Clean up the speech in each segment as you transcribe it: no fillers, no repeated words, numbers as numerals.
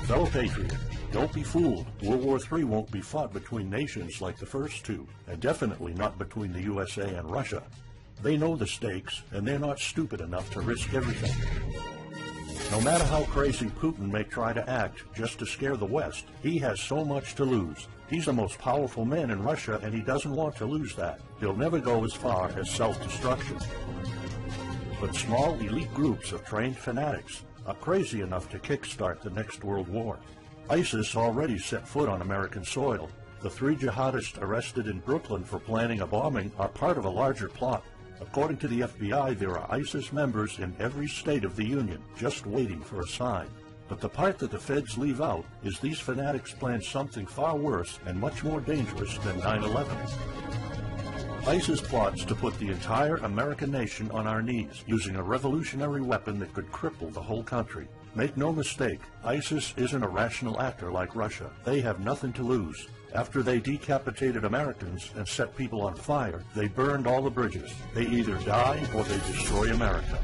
Fellow patriot, don't be fooled. World War III won't be fought between nations like the first two, and definitely not between the USA and Russia. They know the stakes, and they're not stupid enough to risk everything. No matter how crazy Putin may try to act just to scare the West, he has so much to lose. He's the most powerful man in Russia, and he doesn't want to lose that. He'll never go as far as self-destruction. But small elite groups of trained fanatics are crazy enough to kickstart the next world war. ISIS already set foot on American soil. The 3 jihadists arrested in Brooklyn for planning a bombing are part of a larger plot. According to the FBI, there are ISIS members in every state of the Union, just waiting for a sign. But the part that the feds leave out is these fanatics plan something far worse and much more dangerous than 9/11. ISIS plots to put the entire American nation on our knees, using a revolutionary weapon that could cripple the whole country. Make no mistake, ISIS isn't a rational actor like Russia. They have nothing to lose. After they decapitated Americans and set people on fire, they burned all the bridges. They either die or they destroy America.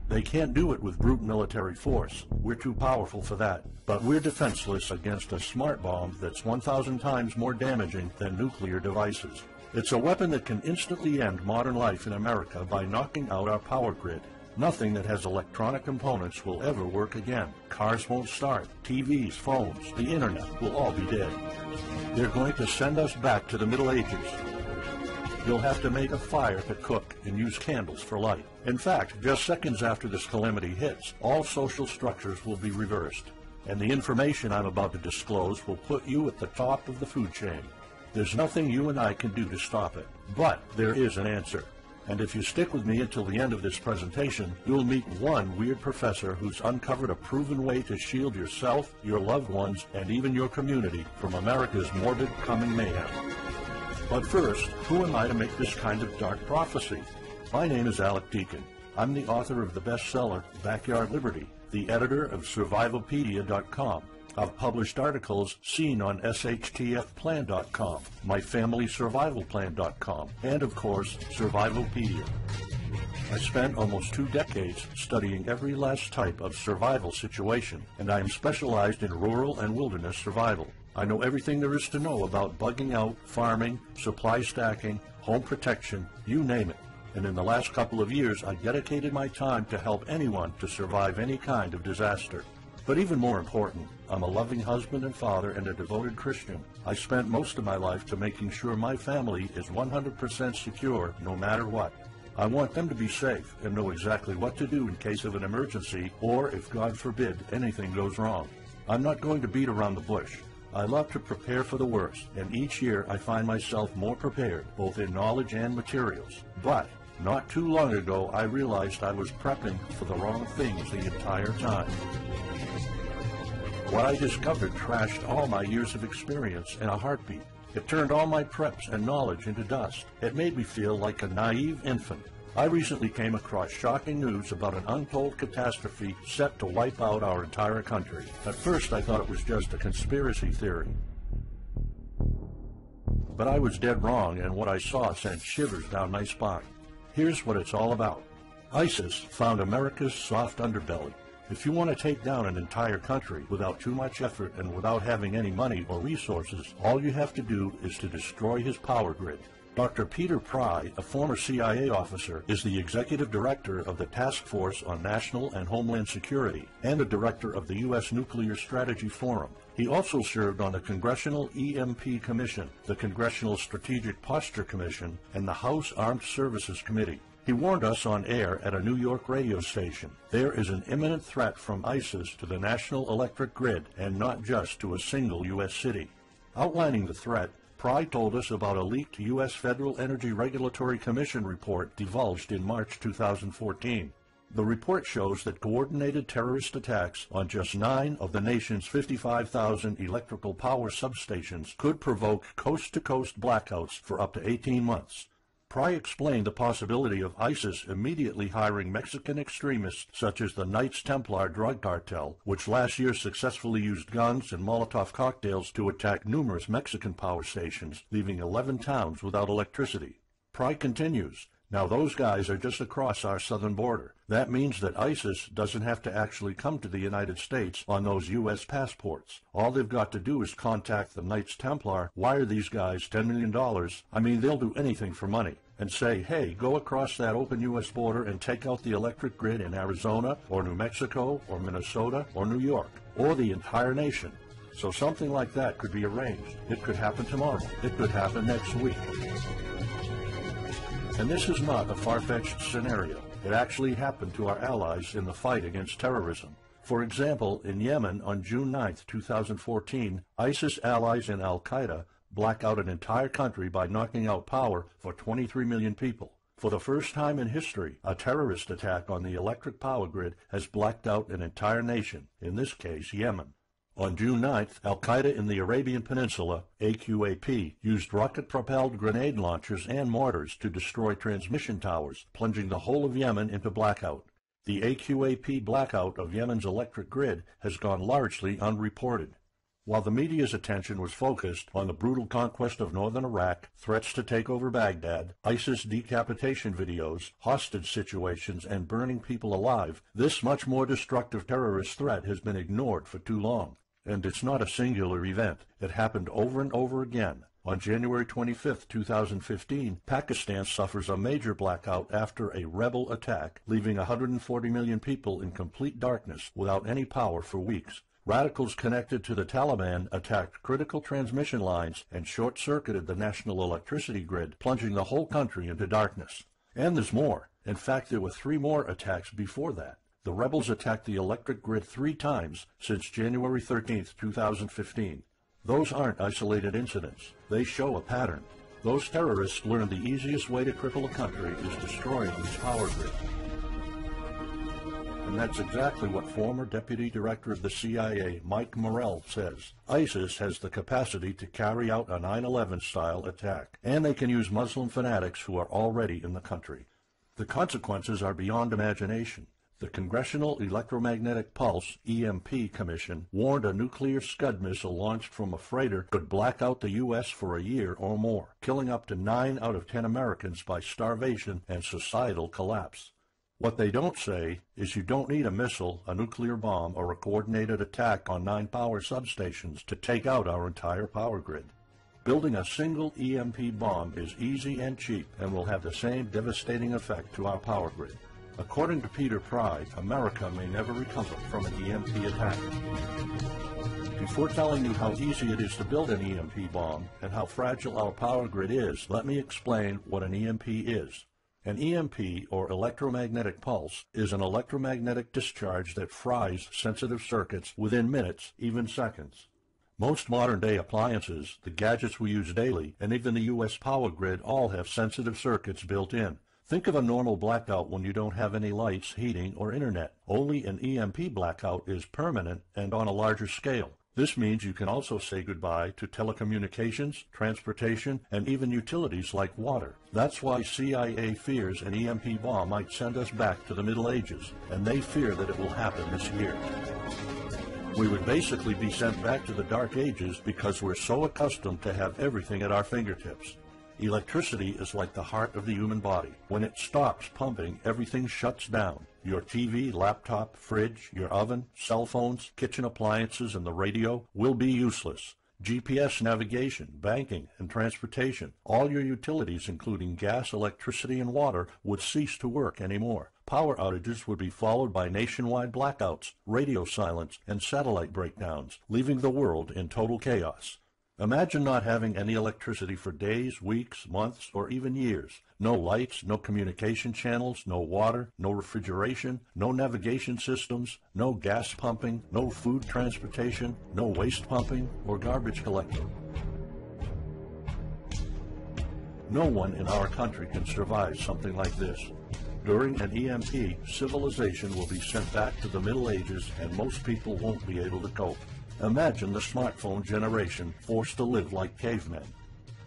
They can't do it with brute military force. We're too powerful for that. But we're defenseless against a smart bomb that's 1,000 times more damaging than nuclear devices. It's a weapon that can instantly end modern life in America by knocking out our power grid. Nothing that has electronic components will ever work again. Cars won't start. TVs, phones, the internet will all be dead. They're going to send us back to the Middle Ages. You'll have to make a fire to cook and use candles for light. In fact, just seconds after this calamity hits, all social structures will be reversed. And the information I'm about to disclose will put you at the top of the food chain. There's nothing you and I can do to stop it. But there is an answer. And if you stick with me until the end of this presentation, you'll meet one weird professor who's uncovered a proven way to shield yourself, your loved ones, and even your community from America's morbid coming mayhem. But first, who am I to make this kind of dark prophecy? My name is Alec Deacon. I'm the author of the bestseller, Backyard Liberty, the editor of Survivalopedia.com. I've published articles seen on SHTFplan.com, MyFamilySurvivalPlan.com, and of course, Survivalopedia. I spent almost 2 decades studying every last type of survival situation, and I am specialized in rural and wilderness survival. I know everything there is to know about bugging out, farming, supply stacking, home protection, you name it. And in the last couple of years, I dedicated my time to help anyone to survive any kind of disaster. But even more important, I'm a loving husband and father and a devoted Christian. I spent most of my life to making sure my family is 100% secure no matter what. I want them to be safe and know exactly what to do in case of an emergency or, if God forbid, anything goes wrong. I'm not going to beat around the bush. I love to prepare for the worst, and each year I find myself more prepared, both in knowledge and materials. But not too long ago, I realized I was prepping for the wrong things the entire time. What I discovered trashed all my years of experience in a heartbeat. It turned all my preps and knowledge into dust. It made me feel like a naive infant. I recently came across shocking news about an untold catastrophe set to wipe out our entire country. At first, I thought it was just a conspiracy theory. But I was dead wrong, and what I saw sent shivers down my spine. Here's what it's all about. ISIS found America's soft underbelly. If you want to take down an entire country without too much effort and without having any money or resources, all you have to do is to destroy his power grid. Dr. Peter Pry, a former CIA officer, is the executive director of the Task Force on National and Homeland Security and the director of the U.S. Nuclear Strategy Forum. He also served on the Congressional EMP Commission, the Congressional Strategic Posture Commission, and the House Armed Services Committee. He warned us on air at a New York radio station. There is an imminent threat from ISIS to the national electric grid, and not just to a single U.S. city. Outlining the threat, Pry told us about a leaked U.S. Federal Energy Regulatory Commission report divulged in March 2014. The report shows that coordinated terrorist attacks on just 9 of the nation's 55,000 electrical power substations could provoke coast-to-coast blackouts for up to 18 months. Pry explained the possibility of ISIS immediately hiring Mexican extremists such as the Knights Templar drug cartel, which last year successfully used guns and Molotov cocktails to attack numerous Mexican power stations, leaving 11 towns without electricity. Pry continues, Now those guys are just across our southern border. That means that ISIS doesn't have to actually come to the United States on those U.S. passports. All they've got to do is contact the Knights Templar, wire these guys $10 million, I mean they'll do anything for money, and say, hey, go across that open U.S. border and take out the electric grid in Arizona or New Mexico or Minnesota or New York or the entire nation. So something like that could be arranged. It could happen tomorrow. It could happen next week. And this is not a far-fetched scenario. It actually happened to our allies in the fight against terrorism. For example, in Yemen on June 9, 2014, ISIS allies in al-Qaeda black out an entire country by knocking out power for 23 million people. For the first time in history, a terrorist attack on the electric power grid has blacked out an entire nation, in this case Yemen. On June 9th, al-Qaeda in the Arabian Peninsula, AQAP, used rocket-propelled grenade launchers and mortars to destroy transmission towers, plunging the whole of Yemen into blackout. The AQAP blackout of Yemen's electric grid has gone largely unreported. While the media's attention was focused on the brutal conquest of northern Iraq, threats to take over Baghdad, ISIS decapitation videos, hostage situations, and burning people alive, this much more destructive terrorist threat has been ignored for too long. And it's not a singular event. It happened over and over again. On January 25, 2015, Pakistan suffers a major blackout after a rebel attack, leaving 140 million people in complete darkness without any power for weeks. Radicals connected to the Taliban attacked critical transmission lines and short-circuited the national electricity grid, plunging the whole country into darkness. And there's more. In fact, there were 3 more attacks before that. The rebels attacked the electric grid 3 times since January 13, 2015. Those aren't isolated incidents. They show a pattern. Those terrorists learned the easiest way to cripple a country is destroying its power grid. And that's exactly what former Deputy Director of the CIA, Mike Morrell, says. ISIS has the capacity to carry out a 9/11-style attack, and they can use Muslim fanatics who are already in the country. The consequences are beyond imagination. The Congressional Electromagnetic Pulse, EMP, Commission warned a nuclear Scud missile launched from a freighter could black out the U.S. for a year or more, killing up to 9 out of 10 Americans by starvation and societal collapse. What they don't say is you don't need a missile, a nuclear bomb, or a coordinated attack on 9 power substations to take out our entire power grid. Building a single EMP bomb is easy and cheap and will have the same devastating effect to our power grid. According to Peter Pry, America may never recover from an EMP attack. Before telling you how easy it is to build an EMP bomb and how fragile our power grid is, let me explain what an EMP is. An EMP, or electromagnetic pulse, is an electromagnetic discharge that fries sensitive circuits within minutes, even seconds. Most modern-day appliances, the gadgets we use daily, and even the U.S. power grid all have sensitive circuits built in. Think of a normal blackout when you don't have any lights, heating, or internet. Only an EMP blackout is permanent and on a larger scale. This means you can also say goodbye to telecommunications, transportation, and even utilities like water. That's why CIA fears an EMP bomb might send us back to the Middle Ages, and they fear that it will happen this year. We would basically be sent back to the Dark Ages because we're so accustomed to have everything at our fingertips. Electricity is like the heart of the human body. When it stops pumping, everything shuts down. Your TV, laptop, fridge, your oven, cell phones, kitchen appliances, and the radio will be useless. GPS navigation, banking, and transportation, all your utilities, including gas, electricity, and water, would cease to work anymore. Power outages would be followed by nationwide blackouts, radio silence, and satellite breakdowns, leaving the world in total chaos. Imagine not having any electricity for days, weeks, months, or even years. No lights, no communication channels, no water, no refrigeration, no navigation systems, no gas pumping, no food transportation, no waste pumping, or garbage collecting. No one in our country can survive something like this. During an EMP, civilization will be sent back to the Middle Ages and most people won't be able to cope. Imagine the smartphone generation forced to live like cavemen.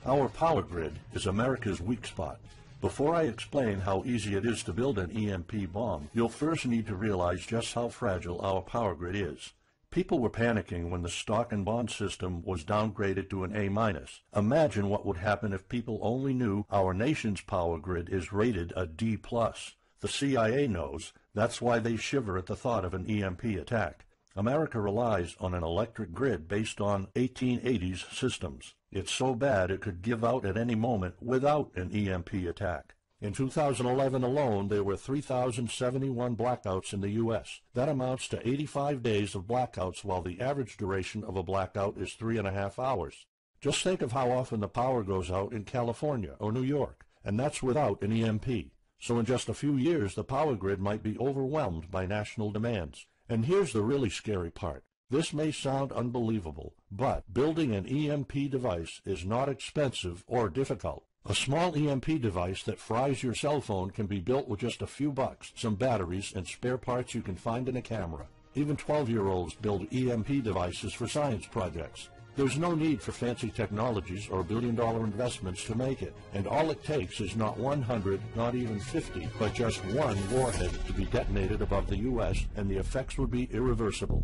Our power grid is America's weak spot. Before I explain how easy it is to build an EMP bomb, you'll first need to realize just how fragile our power grid is. People were panicking when the stock and bond system was downgraded to an A-. Imagine what would happen if people only knew our nation's power grid is rated a D+. The CIA knows. That's why they shiver at the thought of an EMP attack. America relies on an electric grid based on 1880s systems. It's so bad it could give out at any moment without an EMP attack. In 2011 alone, there were 3,071 blackouts in the U.S. That amounts to 85 days of blackouts, while the average duration of a blackout is 3.5 hours. Just think of how often the power goes out in California or New York, and that's without an EMP. So in just a few years, the power grid might be overwhelmed by national demands. And here's the really scary part. This may sound unbelievable, but building an EMP device is not expensive or difficult. A small EMP device that fries your cell phone can be built with just a few bucks, some batteries, and spare parts you can find in a camera. Even 12-year-olds build EMP devices for science projects. There's no need for fancy technologies or billion-dollar investments to make it, and all it takes is not 100, not even 50, but just one warhead to be detonated above the U.S., and the effects would be irreversible.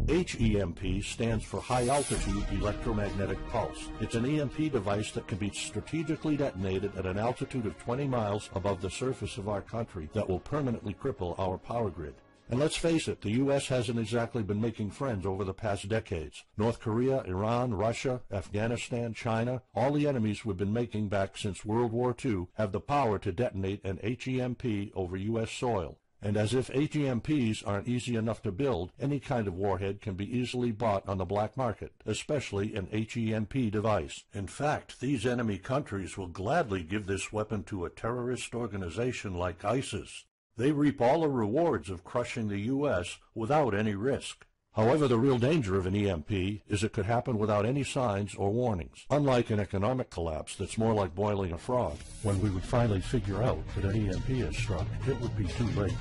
HEMP stands for High Altitude Electromagnetic Pulse. It's an EMP device that can be strategically detonated at an altitude of 20 miles above the surface of our country that will permanently cripple our power grid. And let's face it, the U.S. hasn't exactly been making friends over the past decades. North Korea, Iran, Russia, Afghanistan, China, all the enemies we've been making back since World War II have the power to detonate an HEMP over U.S. soil. And as if HEMPs aren't easy enough to build, any kind of warhead can be easily bought on the black market, especially an HEMP device. In fact, these enemy countries will gladly give this weapon to a terrorist organization like ISIS. They reap all the rewards of crushing the U.S. without any risk. However, the real danger of an EMP is it could happen without any signs or warnings. Unlike an economic collapse that's more like boiling a frog, when we would finally figure out that an EMP has struck, it would be too late.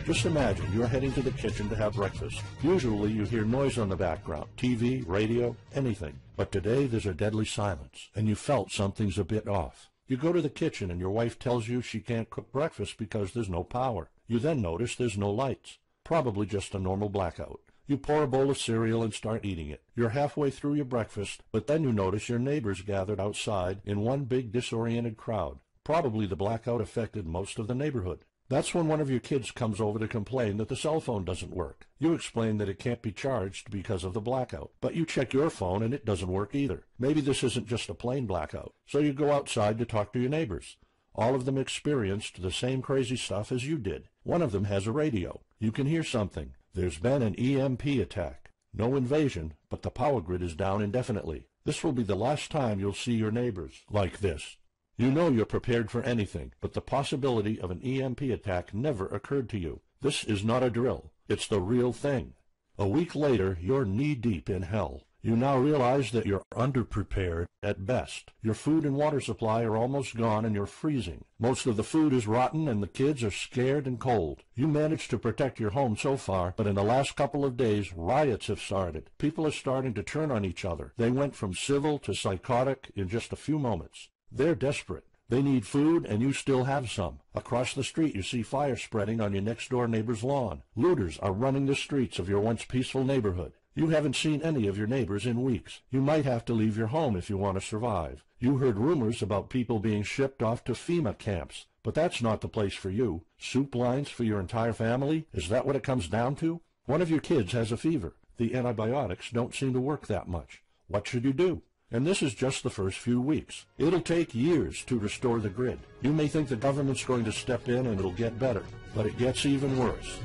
Just imagine you're heading to the kitchen to have breakfast. Usually you hear noise on the background, TV, radio, anything. But today there's a deadly silence, and you felt something's a bit off. You go to the kitchen and your wife tells you she can't cook breakfast because there's no power. You then notice there's no lights. Probably just a normal blackout. You pour a bowl of cereal and start eating it. You're halfway through your breakfast, but then you notice your neighbors gathered outside in one big disoriented crowd. Probably the blackout affected most of the neighborhood. That's when one of your kids comes over to complain that the cell phone doesn't work. You explain that it can't be charged because of the blackout, but you check your phone and it doesn't work either. Maybe this isn't just a plain blackout. So you go outside to talk to your neighbors. All of them experienced the same crazy stuff as you did. One of them has a radio. You can hear something. There's been an EMP attack. No invasion, but the power grid is down indefinitely. This will be the last time you'll see your neighbors like this. You know you're prepared for anything, but the possibility of an EMP attack never occurred to you. This is not a drill. It's the real thing. A week later, you're knee-deep in hell. You now realize that you're underprepared at best. Your food and water supply are almost gone and you're freezing. Most of the food is rotten and the kids are scared and cold. You managed to protect your home so far, but in the last couple of days, riots have started. People are starting to turn on each other. They went from civil to psychotic in just a few moments. They're desperate. They need food, and you still have some. Across the street, you see fire spreading on your next-door neighbor's lawn. Looters are running the streets of your once peaceful neighborhood. You haven't seen any of your neighbors in weeks. You might have to leave your home if you want to survive. You heard rumors about people being shipped off to FEMA camps, but that's not the place for you. Soup lines for your entire family? Is that what it comes down to? One of your kids has a fever. The antibiotics don't seem to work that much. What should you do? And this is just the first few weeks. It'll take years to restore the grid. You may think the government's going to step in and it'll get better, but it gets even worse.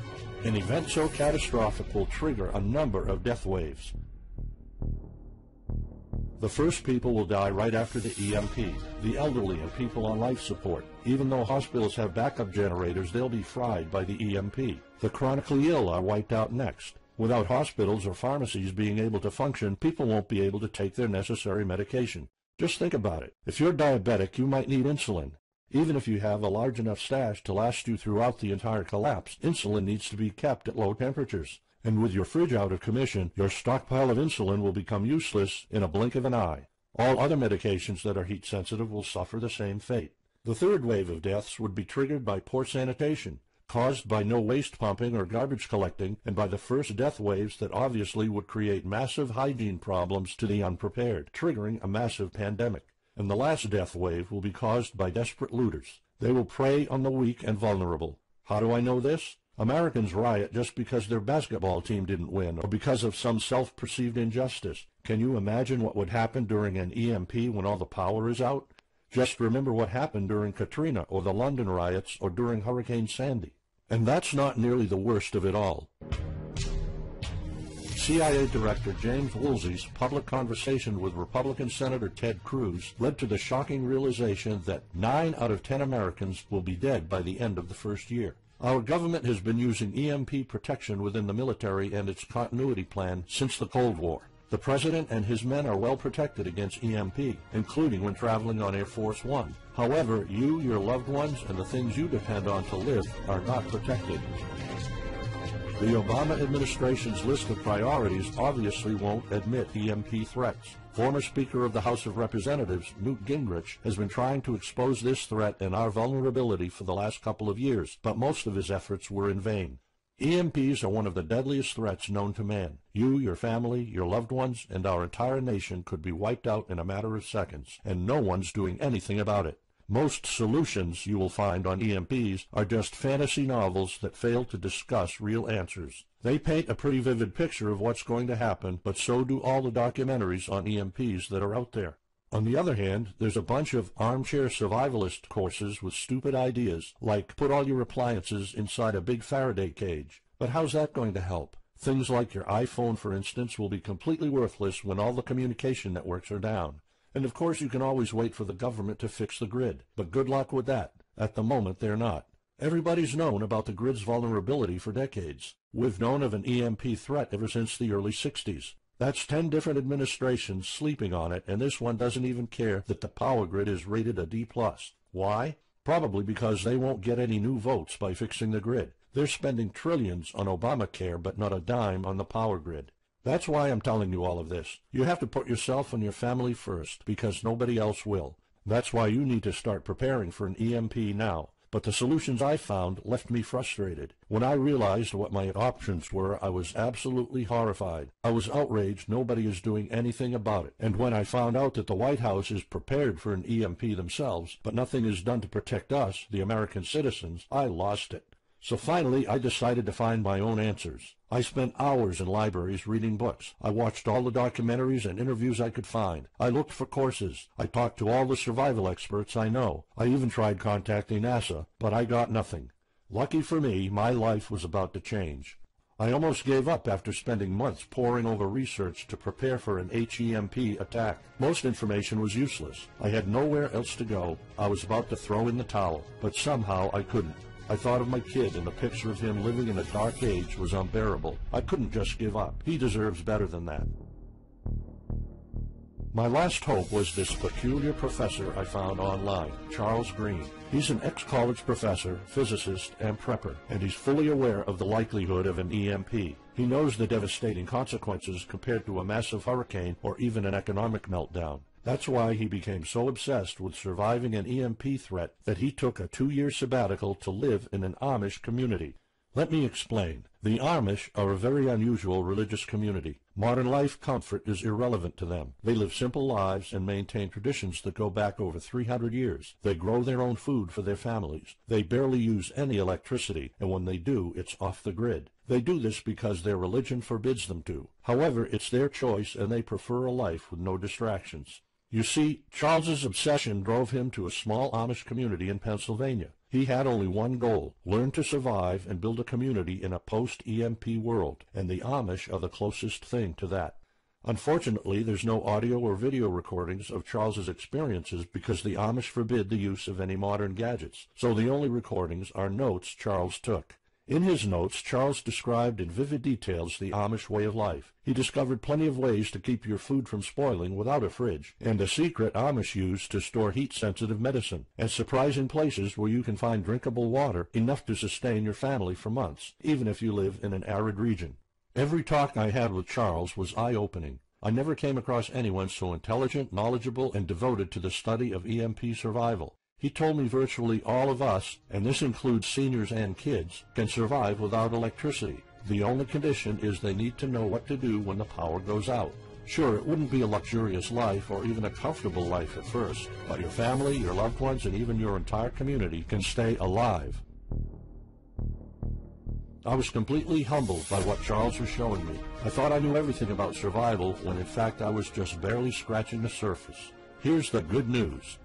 An event so catastrophic will trigger a number of death waves. The first people will die right after the EMP, the elderly and people on life support. Even though hospitals have backup generators, they'll be fried by the EMP. The chronically ill are wiped out next. Without hospitals or pharmacies being able to function, people won't be able to take their necessary medication. Just think about it. If you're diabetic, you might need insulin. Even if you have a large enough stash to last you throughout the entire collapse, insulin needs to be kept at low temperatures. And with your fridge out of commission, your stockpile of insulin will become useless in a blink of an eye. All other medications that are heat sensitive will suffer the same fate. The third wave of deaths would be triggered by poor sanitation. caused by no waste pumping or garbage collecting, and by the first death waves that obviously would create massive hygiene problems to the unprepared, triggering a massive pandemic. And the last death wave will be caused by desperate looters. They will prey on the weak and vulnerable. How do I know this? Americans riot just because their basketball team didn't win or because of some self-perceived injustice. Can you imagine what would happen during an EMP when all the power is out? Just remember what happened during Katrina or the London riots or during Hurricane Sandy. And that's not nearly the worst of it all. CIA Director James Woolsey's public conversation with Republican Senator Ted Cruz led to the shocking realization that 9 out of 10 Americans will be dead by the end of the first year. Our government has been using EMP protection within the military and its continuity plan since the Cold War. The President and his men are well protected against EMP, including when traveling on Air Force One. However, you, your loved ones, and the things you depend on to live are not protected. The Obama administration's list of priorities obviously won't admit EMP threats. Former Speaker of the House of Representatives, Newt Gingrich, has been trying to expose this threat and our vulnerability for the last couple of years, but most of his efforts were in vain. EMPs are one of the deadliest threats known to man. You, your family, your loved ones, and our entire nation could be wiped out in a matter of seconds, and no one's doing anything about it. Most solutions you will find on EMPs are just fantasy novels that fail to discuss real answers. They paint a pretty vivid picture of what's going to happen, but so do all the documentaries on EMPs that are out there. On the other hand, there's a bunch of armchair survivalist courses with stupid ideas, like put all your appliances inside a big Faraday cage. But how's that going to help? Things like your iPhone, for instance, will be completely worthless when all the communication networks are down. And of course you can always wait for the government to fix the grid, but good luck with that. At the moment they're not. Everybody's known about the grid's vulnerability for decades. We've known of an EMP threat ever since the early 60s. That's 10 different administrations sleeping on it, and this one doesn't even care that the power grid is rated a D+. Why? Probably because they won't get any new votes by fixing the grid. They're spending trillions on Obamacare, but not a dime on the power grid. That's why I'm telling you all of this. You have to put yourself and your family first, because nobody else will. That's why you need to start preparing for an EMP now. But the solutions I found left me frustrated. When I realized what my options were, I was absolutely horrified. I was outraged nobody is doing anything about it. And when I found out that the White House is prepared for an EMP themselves, but nothing is done to protect us, the American citizens, I lost it. So finally, I decided to find my own answers. I spent hours in libraries reading books. I watched all the documentaries and interviews I could find. I looked for courses. I talked to all the survival experts I know. I even tried contacting NASA, but I got nothing. Lucky for me, my life was about to change. I almost gave up after spending months poring over research to prepare for an HEMP attack. Most information was useless. I had nowhere else to go. I was about to throw in the towel, but somehow I couldn't. I thought of my kid, and the picture of him living in a dark age was unbearable. I couldn't just give up. He deserves better than that. My last hope was this peculiar professor I found online, Charles Green. He's an ex-college professor, physicist, and prepper, and he's fully aware of the likelihood of an EMP. He knows the devastating consequences compared to a massive hurricane or even an economic meltdown. That's why he became so obsessed with surviving an EMP threat that he took a 2-year sabbatical to live in an Amish community. Let me explain. The Amish are a very unusual religious community. Modern life comfort is irrelevant to them. They live simple lives and maintain traditions that go back over 300 years. They grow their own food for their families. They barely use any electricity, and when they do, it's off the grid. They do this because their religion forbids them to. However, it's their choice, and they prefer a life with no distractions. You see, Charles's obsession drove him to a small Amish community in Pennsylvania. He had only one goal: learn to survive and build a community in a post-EMP world, and the Amish are the closest thing to that. Unfortunately, there's no audio or video recordings of Charles's experiences because the Amish forbid the use of any modern gadgets, so the only recordings are notes Charles took. In his notes, Charles described in vivid details the Amish way of life. He discovered plenty of ways to keep your food from spoiling without a fridge, and a secret Amish use to store heat-sensitive medicine, and surprising places where you can find drinkable water enough to sustain your family for months, even if you live in an arid region. Every talk I had with Charles was eye-opening. I never came across anyone so intelligent, knowledgeable, and devoted to the study of EMP survival. He told me virtually all of us, and this includes seniors and kids, can survive without electricity. The only condition is they need to know what to do when the power goes out. Sure, it wouldn't be a luxurious life or even a comfortable life at first, but your family, your loved ones, and even your entire community can stay alive. I was completely humbled by what Charles was showing me. I thought I knew everything about survival when in fact I was just barely scratching the surface. Here's the good news.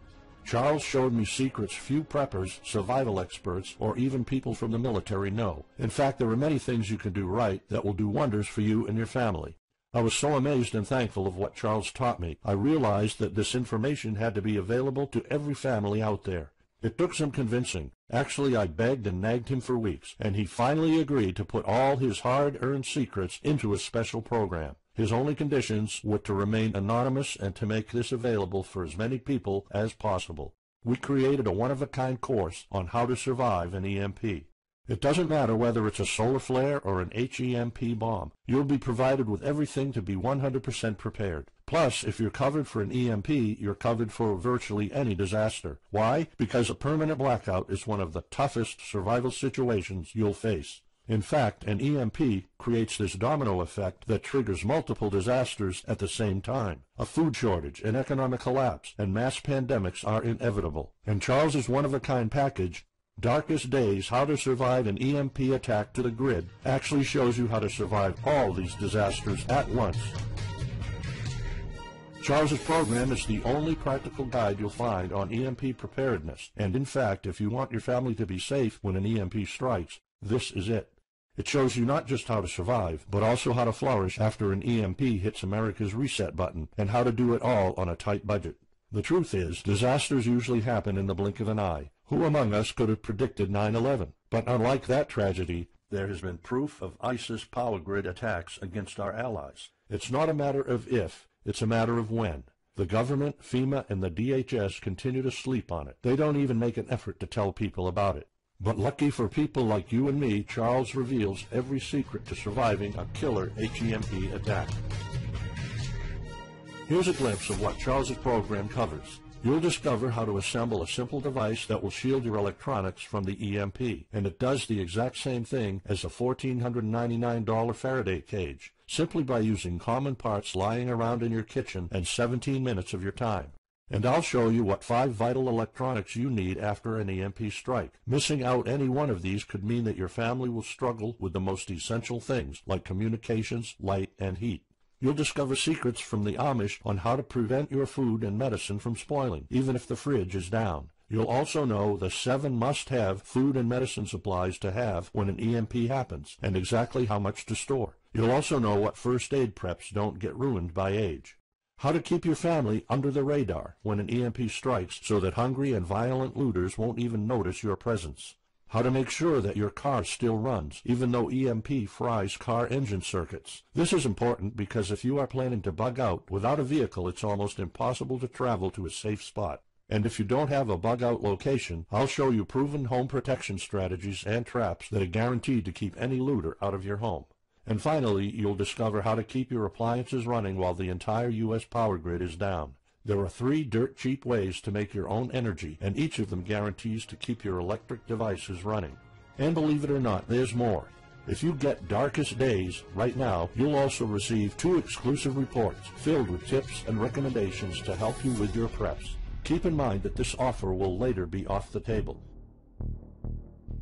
Charles showed me secrets few preppers, survival experts, or even people from the military know. In fact, there are many things you can do right that will do wonders for you and your family. I was so amazed and thankful of what Charles taught me. I realized that this information had to be available to every family out there. It took some convincing. Actually, I begged and nagged him for weeks, and he finally agreed to put all his hard-earned secrets into a special program. His only conditions were to remain anonymous and to make this available for as many people as possible. We created a one-of-a-kind course on how to survive an EMP. It doesn't matter whether it's a solar flare or an HEMP bomb. You'll be provided with everything to be 100% prepared. Plus, if you're covered for an EMP, you're covered for virtually any disaster. Why? Because a permanent blackout is one of the toughest survival situations you'll face. In fact, an EMP creates this domino effect that triggers multiple disasters at the same time. A food shortage, an economic collapse, and mass pandemics are inevitable. And Charles's one-of-a-kind package, Darkest Days, How to Survive an EMP Attack to the Grid, actually shows you how to survive all these disasters at once. Charles's program is the only practical guide you'll find on EMP preparedness, and in fact, if you want your family to be safe when an EMP strikes, this is it. It shows you not just how to survive, but also how to flourish after an EMP hits America's reset button, and how to do it all on a tight budget. The truth is, disasters usually happen in the blink of an eye. Who among us could have predicted 9/11? But unlike that tragedy, there has been proof of ISIS power grid attacks against our allies. It's not a matter of if, it's a matter of when. The government, FEMA, and the DHS continue to sleep on it. They don't even make an effort to tell people about it. But lucky for people like you and me, Charles reveals every secret to surviving a killer HEMP attack. Here's a glimpse of what Charles's program covers. You'll discover how to assemble a simple device that will shield your electronics from the EMP, and it does the exact same thing as a $1,499 Faraday cage, simply by using common parts lying around in your kitchen and 17 minutes of your time. And I'll show you what 5 vital electronics you need after an EMP strike. Missing out any one of these could mean that your family will struggle with the most essential things like communications, light, and heat. You'll discover secrets from the Amish on how to prevent your food and medicine from spoiling, even if the fridge is down. You'll also know the 7 must-have food and medicine supplies to have when an EMP happens, and exactly how much to store. You'll also know what first aid preps don't get ruined by age. How to keep your family under the radar when an EMP strikes so that hungry and violent looters won't even notice your presence. How to make sure that your car still runs, even though EMP fries car engine circuits. This is important because if you are planning to bug out, without a vehicle it's almost impossible to travel to a safe spot. And if you don't have a bug-out location, I'll show you proven home protection strategies and traps that are guaranteed to keep any looter out of your home. And finally, you'll discover how to keep your appliances running while the entire U.S. power grid is down. There are 3 dirt-cheap ways to make your own energy, and each of them guarantees to keep your electric devices running. And believe it or not, there's more. If you get Darkest Days right now, you'll also receive 2 exclusive reports filled with tips and recommendations to help you with your preps. Keep in mind that this offer will later be off the table.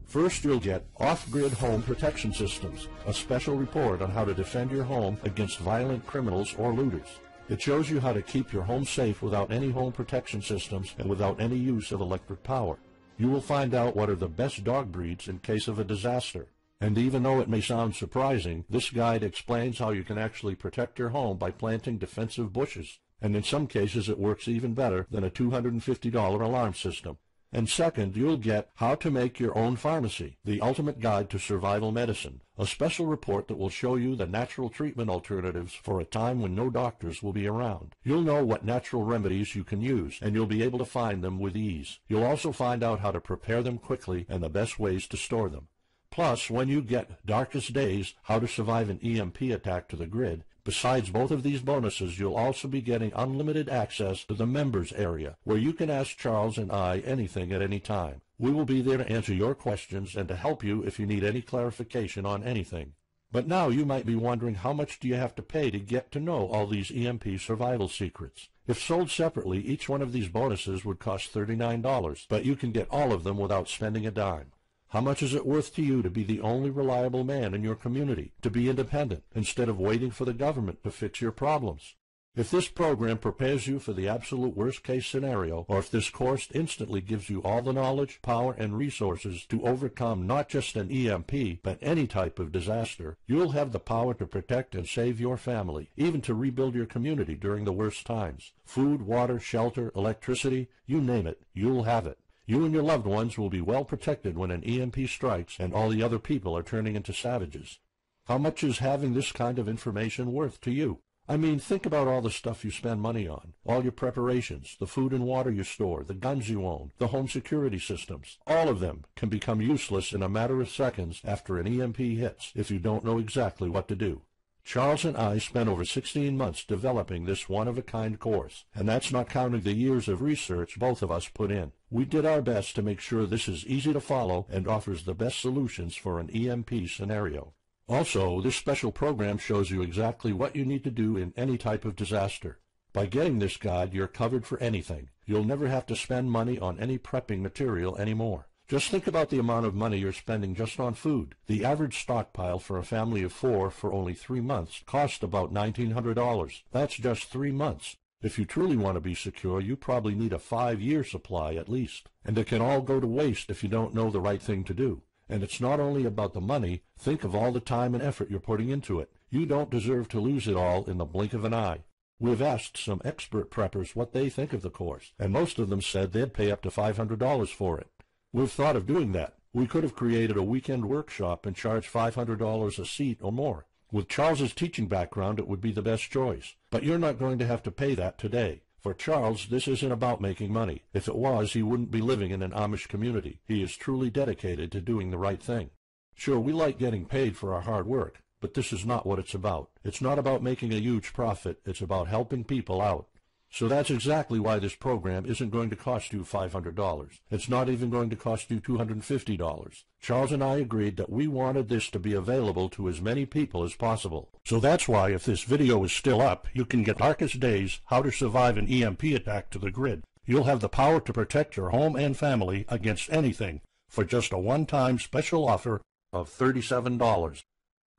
First, you'll get Off-Grid Home Protection Systems, a special report on how to defend your home against violent criminals or looters. It shows you how to keep your home safe without any home protection systems and without any use of electric power. You will find out what are the best dog breeds in case of a disaster. And even though it may sound surprising, this guide explains how you can actually protect your home by planting defensive bushes. And in some cases it works even better than a $250 alarm system. And second, you'll get How to Make Your Own Pharmacy, the ultimate guide to survival medicine, a special report that will show you the natural treatment alternatives for a time when no doctors will be around. You'll know what natural remedies you can use, and you'll be able to find them with ease. You'll also find out how to prepare them quickly and the best ways to store them. Plus, when you get Darkest Days, How to Survive an EMP Attack to the Grid, Besides both of these bonuses, you'll also be getting unlimited access to the members area, where you can ask Charles and I anything at any time. We will be there to answer your questions and to help you if you need any clarification on anything. But now you might be wondering, how much do you have to pay to get to know all these EMP survival secrets? If sold separately, each one of these bonuses would cost $39, but you can get all of them without spending a dime. How much is it worth to you to be the only reliable man in your community, to be independent, instead of waiting for the government to fix your problems? If this program prepares you for the absolute worst-case scenario, or if this course instantly gives you all the knowledge, power, and resources to overcome not just an EMP, but any type of disaster, you'll have the power to protect and save your family, even to rebuild your community during the worst times. Food, water, shelter, electricity, you name it, you'll have it. You and your loved ones will be well protected when an EMP strikes and all the other people are turning into savages. How much is having this kind of information worth to you? I mean, think about all the stuff you spend money on, all your preparations, the food and water you store, the guns you own, the home security systems. All of them can become useless in a matter of seconds after an EMP hits if you don't know exactly what to do. Charles and I spent over 16 months developing this one-of-a-kind course, and that's not counting the years of research both of us put in. We did our best to make sure this is easy to follow and offers the best solutions for an EMP scenario. Also, this special program shows you exactly what you need to do in any type of disaster. By getting this guide, you're covered for anything. You'll never have to spend money on any prepping material anymore. Just think about the amount of money you're spending just on food. The average stockpile for a family of 4 for only 3 months costs about $1,900. That's just 3 months. If you truly want to be secure, you probably need a 5-year supply at least. And it can all go to waste if you don't know the right thing to do. And it's not only about the money. Think of all the time and effort you're putting into it. You don't deserve to lose it all in the blink of an eye. We've asked some expert preppers what they think of the course, and most of them said they'd pay up to $500 for it. We've thought of doing that. We could have created a weekend workshop and charged $500 a seat or more. With Charles's teaching background, it would be the best choice. But you're not going to have to pay that today. For Charles, this isn't about making money. If it was, he wouldn't be living in an Amish community. He is truly dedicated to doing the right thing. Sure, we like getting paid for our hard work, but this is not what it's about. It's not about making a huge profit. It's about helping people out. So that's exactly why this program isn't going to cost you $500. It's not even going to cost you $250. Charles and I agreed that we wanted this to be available to as many people as possible. So that's why, if this video is still up, you can get Darkest Days, How to Survive an EMP Attack to the grid. You'll have the power to protect your home and family against anything for just a one-time special offer of $37.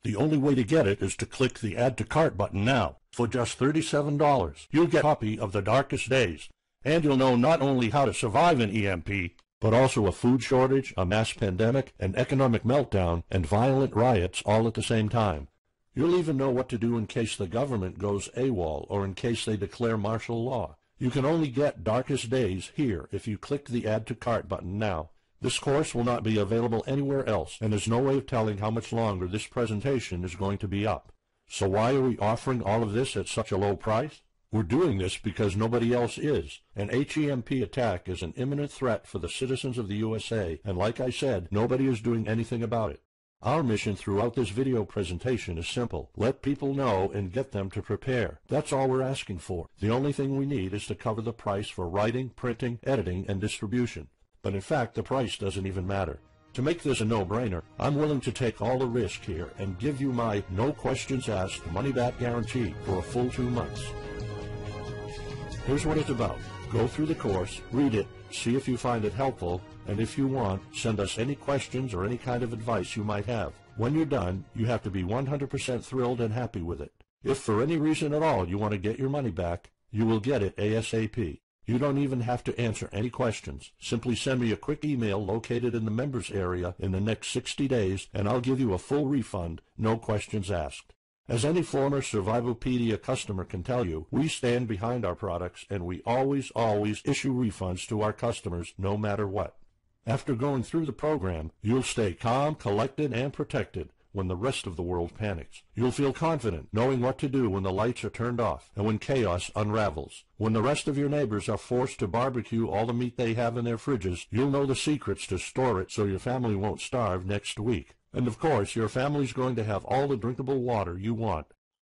The only way to get it is to click the Add to Cart button now. For just $37, you'll get a copy of The Darkest Days, and you'll know not only how to survive an EMP, but also a food shortage, a mass pandemic, an economic meltdown, and violent riots all at the same time. You'll even know what to do in case the government goes AWOL or in case they declare martial law. You can only get Darkest Days here if you click the Add to Cart button now. This course will not be available anywhere else, and there's no way of telling how much longer this presentation is going to be up. So why are we offering all of this at such a low price? We're doing this because nobody else is. An HEMP attack is an imminent threat for the citizens of the USA, and like I said, nobody is doing anything about it. Our mission throughout this video presentation is simple. Let people know and get them to prepare. That's all we're asking for. The only thing we need is to cover the price for writing, printing, editing, and distribution. But in fact, the price doesn't even matter. To make this a no-brainer, I'm willing to take all the risk here and give you my no questions asked money-back guarantee for a full 2 months. Here's what it's about. Go through the course, read it, see if you find it helpful, and if you want, send us any questions or any kind of advice you might have. When you're done, you have to be 100% thrilled and happy with it. If for any reason at all you want to get your money back, you will get it ASAP. You don't even have to answer any questions. Simply send me a quick email located in the members area in the next 60 days, and I'll give you a full refund, no questions asked. As any former Survivalpedia customer can tell you, we stand behind our products, and we always issue refunds to our customers no matter what. After going through the program, you'll stay calm, collected, and protected when the rest of the world panics. You'll feel confident knowing what to do when the lights are turned off and when chaos unravels. When the rest of your neighbors are forced to barbecue all the meat they have in their fridges, you'll know the secrets to store it so your family won't starve next week. And of course, your family's going to have all the drinkable water you want.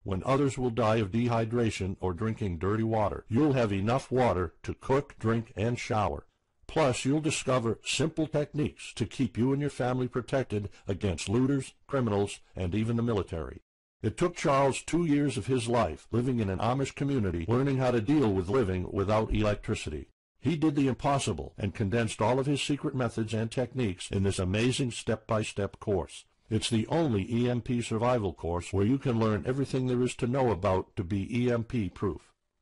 When others will die of dehydration or drinking dirty water, you'll have enough water to cook, drink, and shower. Plus, you'll discover simple techniques to keep you and your family protected against looters, criminals, and even the military. It took Charles 2 years of his life living in an Amish community learning how to deal with living without electricity. He did the impossible and condensed all of his secret methods and techniques in this amazing step-by-step course. It's the only EMP survival course where you can learn everything there is to know about to be EMP-proof.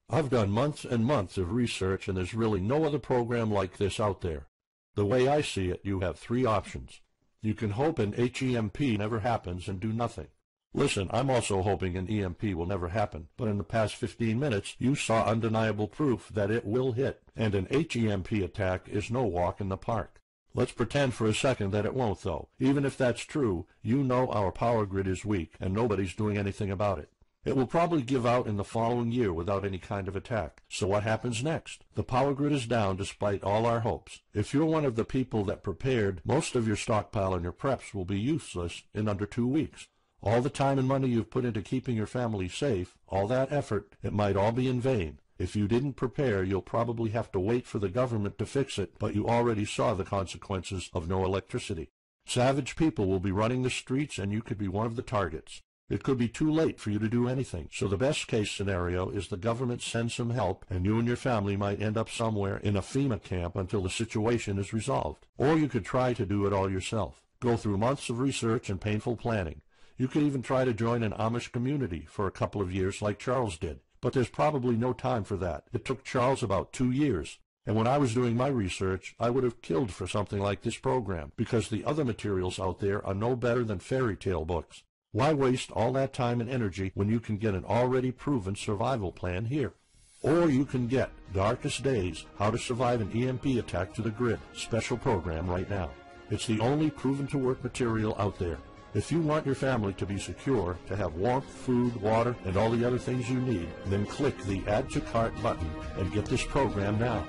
I've done months and months of research, and there's really no other program like this out there. The way I see it, you have 3 options. You can hope an HEMP never happens and do nothing. Listen, I'm also hoping an EMP will never happen, but in the past 15 minutes, you saw undeniable proof that it will hit, and an HEMP attack is no walk in the park. Let's pretend for a second that it won't, though. Even if that's true, you know our power grid is weak, and nobody's doing anything about it. It will probably give out in the following year without any kind of attack. So what happens next? The power grid is down despite all our hopes. If you're one of the people that prepared, most of your stockpile and your preps will be useless in under 2 weeks. All the time and money you've put into keeping your family safe, all that effort, it might all be in vain. If you didn't prepare, you'll probably have to wait for the government to fix it, but you already saw the consequences of no electricity. Savage people will be running the streets, and you could be one of the targets. It could be too late for you to do anything, so the best case scenario is the government sends some help, and you and your family might end up somewhere in a FEMA camp until the situation is resolved. Or you could try to do it all yourself. Go through months of research and painful planning. You could even try to join an Amish community for a couple of years like Charles did. But there's probably no time for that. It took Charles about 2 years. And when I was doing my research, I would have killed for something like this program, because the other materials out there are no better than fairy tale books. Why waste all that time and energy when you can get an already proven survival plan here? Or you can get Darkest Days, How to Survive an EMP Attack to the Grid special program right now. It's the only proven-to-work material out there. If you want your family to be secure, to have warmth, food, water, and all the other things you need, then click the Add to Cart button and get this program now.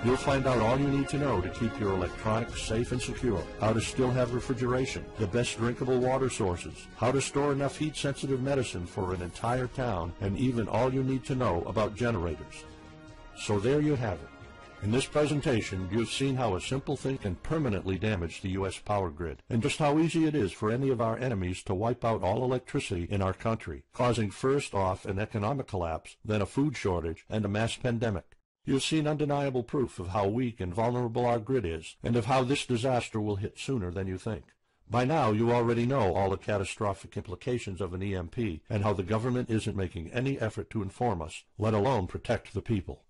You'll find out all you need to know to keep your electronics safe and secure, how to still have refrigeration, the best drinkable water sources, how to store enough heat-sensitive medicine for an entire town, and even all you need to know about generators. So there you have it. In this presentation, you've seen how a simple thing can permanently damage the U.S. power grid, and just how easy it is for any of our enemies to wipe out all electricity in our country, causing first off an economic collapse, then a food shortage, and a mass pandemic. You've seen undeniable proof of how weak and vulnerable our grid is, and of how this disaster will hit sooner than you think. By now, you already know all the catastrophic implications of an EMP, and how the government isn't making any effort to inform us, let alone protect the people.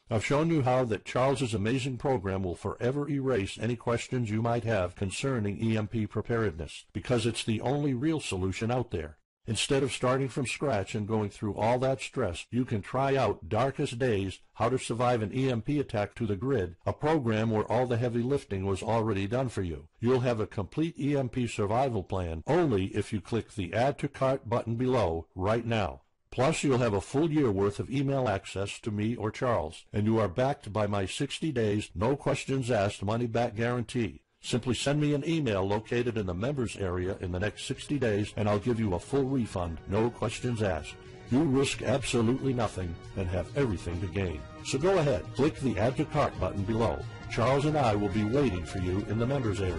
I've shown you how that Charles's amazing program will forever erase any questions you might have concerning EMP preparedness, because it's the only real solution out there. Instead of starting from scratch and going through all that stress, you can try out Darkest Days, How to Survive an EMP Attack to the Grid, a program where all the heavy lifting was already done for you. You'll have a complete EMP survival plan only if you click the Add to Cart button below right now. Plus, you'll have a full year worth of email access to me or Charles, and you are backed by my 60 days, no questions asked money-back guarantee. Simply send me an email located in the members area in the next 60 days, and I'll give you a full refund, no questions asked. You risk absolutely nothing and have everything to gain. So go ahead, click the Add to Cart button below. Charles and I will be waiting for you in the members area.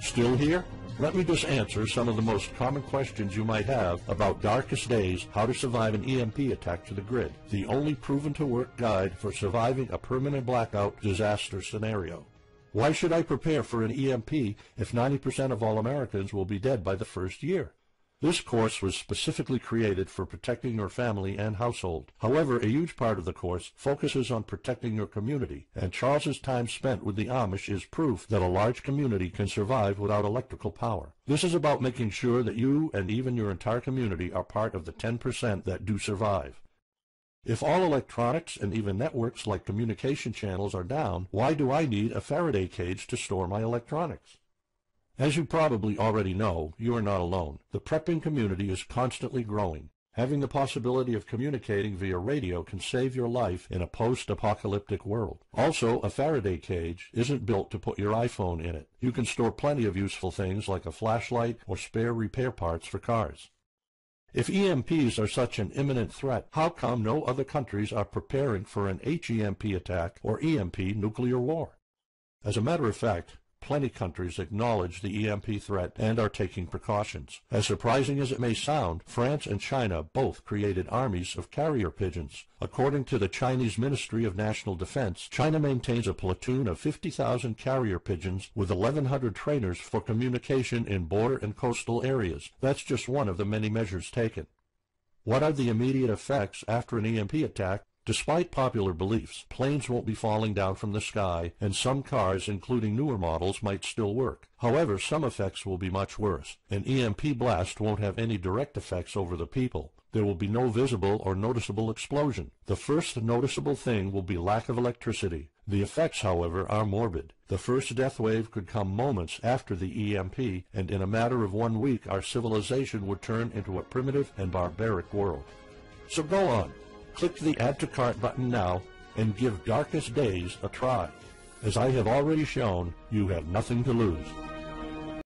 Still here? Let me just answer some of the most common questions you might have about Darkest Days, How to Survive an EMP Attack to the Grid, the only proven-to-work guide for surviving a permanent blackout disaster scenario. Why should I prepare for an EMP if 90% of all Americans will be dead by the first year? This course was specifically created for protecting your family and household. However, a huge part of the course focuses on protecting your community, and Charles's time spent with the Amish is proof that a large community can survive without electrical power. This is about making sure that you and even your entire community are part of the 10% that do survive. If all electronics and even networks like communication channels are down, why do I need a Faraday cage to store my electronics? As you probably already know, you are not alone. The prepping community is constantly growing. Having the possibility of communicating via radio can save your life in a post-apocalyptic world. Also, a Faraday cage isn't built to put your iPhone in it. You can store plenty of useful things like a flashlight or spare repair parts for cars. If EMPs are such an imminent threat, how come no other countries are preparing for an HEMP attack or EMP nuclear war? As a matter of fact, plenty countries acknowledge the EMP threat and are taking precautions. As surprising as it may sound, France and China both created armies of carrier pigeons. According to the Chinese Ministry of National Defense, China maintains a platoon of 50,000 carrier pigeons with 1,100 trainers for communication in border and coastal areas. That's just one of the many measures taken. What are the immediate effects after an EMP attack? Despite popular beliefs, planes won't be falling down from the sky, and some cars, including newer models, might still work. However, some effects will be much worse. An EMP blast won't have any direct effects over the people. There will be no visible or noticeable explosion. The first noticeable thing will be lack of electricity. The effects, however, are morbid. The first death wave could come moments after the EMP, and in a matter of 1 week, our civilization would turn into a primitive and barbaric world. So go on. Click the Add to Cart button now and give Darkest Days a try. As I have already shown, you have nothing to lose.